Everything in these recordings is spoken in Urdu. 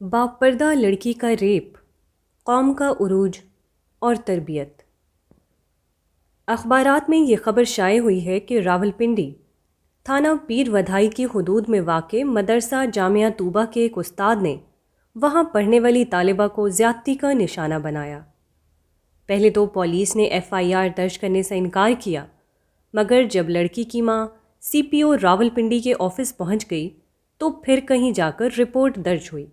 باپردہ لڑکی کا ریپ، قوم کا عروج اور تربیت۔ اخبارات میں یہ خبر شائع ہوئی ہے کہ راولپنڈی تھانہ پیر ودھائی کی حدود میں واقع مدرسہ جامعہ طوبہ کے ایک استاد نے وہاں پڑھنے والی طالبہ کو زیادتی کا نشانہ بنایا۔ پہلے تو پولیس نے FIR درج کرنے سے انکار کیا، مگر جب لڑکی کی ماں CPO راولپنڈی کے آفس پہنچ گئی تو پھر کہیں جا کر رپورٹ درج ہوئی۔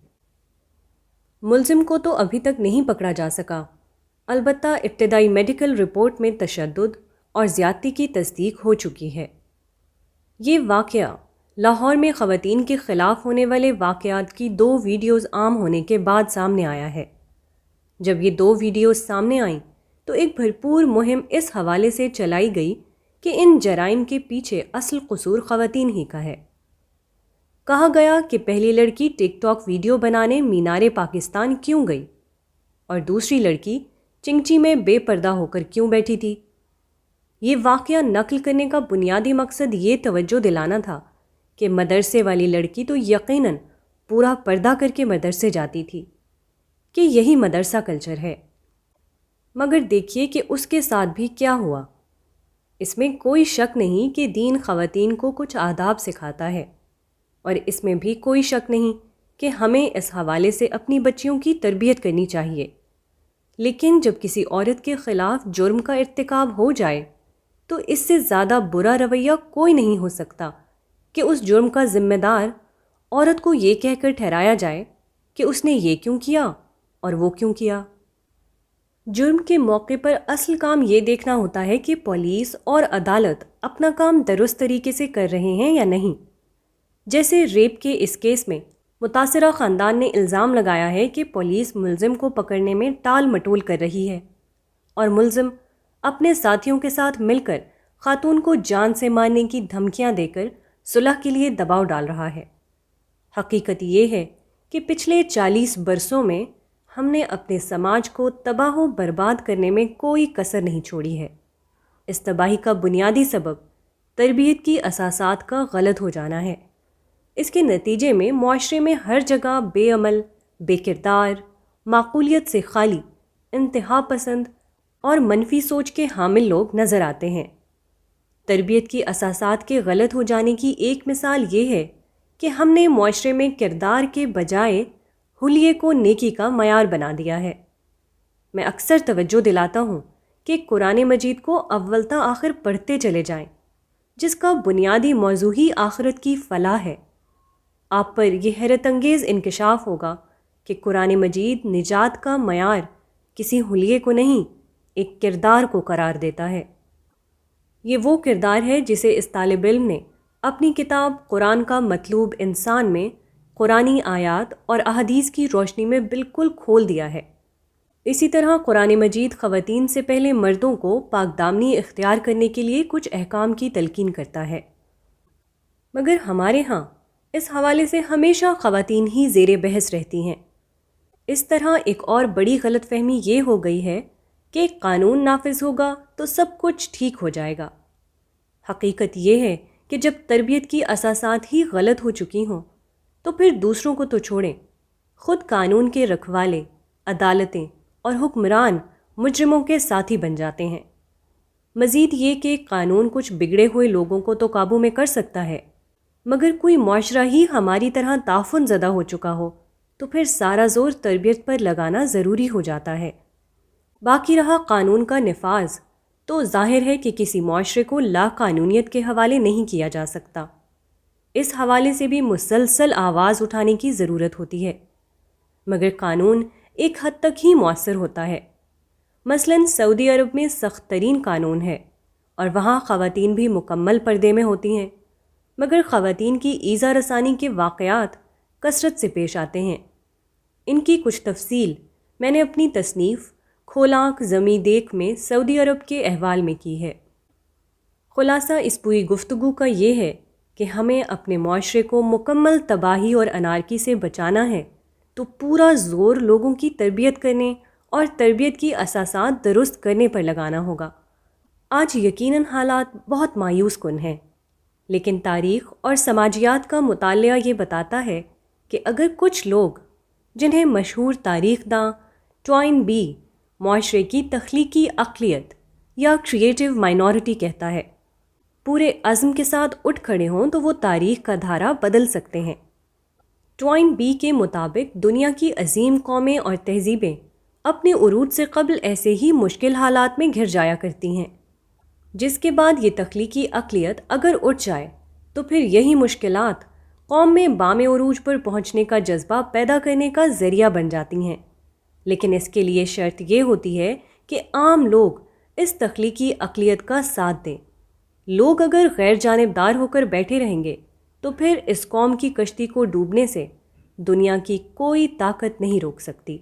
ملزم کو تو ابھی تک نہیں پکڑا جا سکا، البتہ ابتدائی میڈیکل رپورٹ میں تشدد اور زیادتی کی تصدیق ہو چکی ہے۔ یہ واقعہ لاہور میں خواتین کے خلاف ہونے والے واقعات کی 2 ویڈیوز عام ہونے کے بعد سامنے آیا ہے۔ جب یہ 2 ویڈیوز سامنے آئیں تو ایک بھرپور مہم اس حوالے سے چلائی گئی کہ ان جرائم کے پیچھے اصل قصور خواتین ہی کا ہے۔ کہا گیا کہ پہلی لڑکی ٹک ٹاک ویڈیو بنانے مینار پاکستان کیوں گئی اور دوسری لڑکی چنگچی میں بے پردہ ہو کر کیوں بیٹھی تھی۔ یہ واقعہ نقل کرنے کا بنیادی مقصد یہ توجہ دلانا تھا کہ مدرسے والی لڑکی تو یقیناً پورا پردہ کر کے مدرسے جاتی تھی، کہ یہی مدرسہ کلچر ہے۔ مگر دیکھیے کہ اس کے ساتھ بھی کیا ہوا۔ اس میں کوئی شک نہیں کہ دین خواتین کو کچھ آداب سکھاتا ہے، اور اس میں بھی کوئی شک نہیں کہ ہمیں اس حوالے سے اپنی بچیوں کی تربیت کرنی چاہیے۔ لیکن جب کسی عورت کے خلاف جرم کا ارتکاب ہو جائے تو اس سے زیادہ برا رویہ کوئی نہیں ہو سکتا کہ اس جرم کا ذمہ دار عورت کو یہ کہہ کر ٹھہرایا جائے کہ اس نے یہ کیوں کیا اور وہ کیوں کیا۔ جرم کے موقع پر اصل کام یہ دیکھنا ہوتا ہے کہ پولیس اور عدالت اپنا کام درست طریقے سے کر رہے ہیں یا نہیں۔ جیسے ریپ کے اس کیس میں متاثرہ خاندان نے الزام لگایا ہے کہ پولیس ملزم کو پکڑنے میں ٹال مٹول کر رہی ہے، اور ملزم اپنے ساتھیوں کے ساتھ مل کر خاتون کو جان سے مارنے کی دھمکیاں دے کر صلح کے لیے دباؤ ڈال رہا ہے۔ حقیقت یہ ہے کہ پچھلے 40 برسوں میں ہم نے اپنے سماج کو تباہ و برباد کرنے میں کوئی کسر نہیں چھوڑی ہے۔ اس تباہی کا بنیادی سبب تربیت کی اساسات کا غلط ہو جانا ہے۔ اس کے نتیجے میں معاشرے میں ہر جگہ بے عمل، بے کردار، معقولیت سے خالی، انتہا پسند اور منفی سوچ کے حامل لوگ نظر آتے ہیں۔ تربیت کی اساسات کے غلط ہو جانے کی ایک مثال یہ ہے کہ ہم نے معاشرے میں کردار کے بجائے حلیے کو نیکی کا معیار بنا دیا ہے۔ میں اکثر توجہ دلاتا ہوں کہ قرآن مجید کو اول تا آخر پڑھتے چلے جائیں، جس کا بنیادی موضوع ہی آخرت کی فلاح ہے۔ آپ پر یہ حیرت انگیز انکشاف ہوگا کہ قرآن مجید نجات کا معیار کسی حلیے کو نہیں، ایک کردار کو قرار دیتا ہے۔ یہ وہ کردار ہے جسے اس طالب علم نے اپنی کتاب قرآن کا مطلوب انسان میں قرآنی آیات اور احادیث کی روشنی میں بالکل کھول دیا ہے۔ اسی طرح قرآن مجید خواتین سے پہلے مردوں کو پاک دامنی اختیار کرنے کے لیے کچھ احکام کی تلقین کرتا ہے، مگر ہمارے ہاں اس حوالے سے ہمیشہ خواتین ہی زیر بحث رہتی ہیں۔ اس طرح ایک اور بڑی غلط فہمی یہ ہو گئی ہے کہ قانون نافذ ہوگا تو سب کچھ ٹھیک ہو جائے گا۔ حقیقت یہ ہے کہ جب تربیت کی اساسات ہی غلط ہو چکی ہوں تو پھر دوسروں کو تو چھوڑیں، خود قانون کے رکھوالے، عدالتیں اور حکمران مجرموں کے ساتھی بن جاتے ہیں۔ مزید یہ کہ قانون کچھ بگڑے ہوئے لوگوں کو تو قابو میں کر سکتا ہے، مگر کوئی معاشرہ ہی ہماری طرح تعفن زدہ ہو چکا ہو تو پھر سارا زور تربیت پر لگانا ضروری ہو جاتا ہے۔ باقی رہا قانون کا نفاذ، تو ظاہر ہے کہ کسی معاشرے کو لا قانونیت کے حوالے نہیں کیا جا سکتا۔ اس حوالے سے بھی مسلسل آواز اٹھانے کی ضرورت ہوتی ہے، مگر قانون ایک حد تک ہی مؤثر ہوتا ہے۔ مثلاً سعودی عرب میں سخت ترین قانون ہے اور وہاں خواتین بھی مکمل پردے میں ہوتی ہیں، مگر خواتین کی ایذا رسانی کے واقعات کثرت سے پیش آتے ہیں۔ ان کی کچھ تفصیل میں نے اپنی تصنیف کھولانک زمیں دیکھ میں سعودی عرب کے احوال میں کی ہے۔ خلاصہ اس پوری گفتگو کا یہ ہے کہ ہمیں اپنے معاشرے کو مکمل تباہی اور انارکی سے بچانا ہے تو پورا زور لوگوں کی تربیت کرنے اور تربیت کی اساسات درست کرنے پر لگانا ہوگا۔ آج یقیناً حالات بہت مایوس کن ہیں، لیکن تاریخ اور سماجیات کا مطالعہ یہ بتاتا ہے کہ اگر کچھ لوگ جنہیں مشہور تاریخ داں ٹوائن بی معاشرے کی تخلیقی اقلیت یا کریٹو مائنورٹی کہتا ہے۔ پورے عزم کے ساتھ اٹھ کھڑے ہوں تو وہ تاریخ کا دھارا بدل سکتے ہیں۔ ٹوائن بی کے مطابق دنیا کی عظیم قومیں اور تہذیبیں اپنے عروج سے قبل ایسے ہی مشکل حالات میں گھر جایا کرتی ہیں، جس کے بعد یہ تخلیقی اقلیت اگر اٹھ جائے تو پھر یہی مشکلات قوم میں بام عروج پر پہنچنے کا جذبہ پیدا کرنے کا ذریعہ بن جاتی ہیں۔ لیکن اس کے لیے شرط یہ ہوتی ہے کہ عام لوگ اس تخلیقی اقلیت کا ساتھ دیں۔ لوگ اگر غیر جانبدار ہو کر بیٹھے رہیں گے تو پھر اس قوم کی کشتی کو ڈوبنے سے دنیا کی کوئی طاقت نہیں روک سکتی۔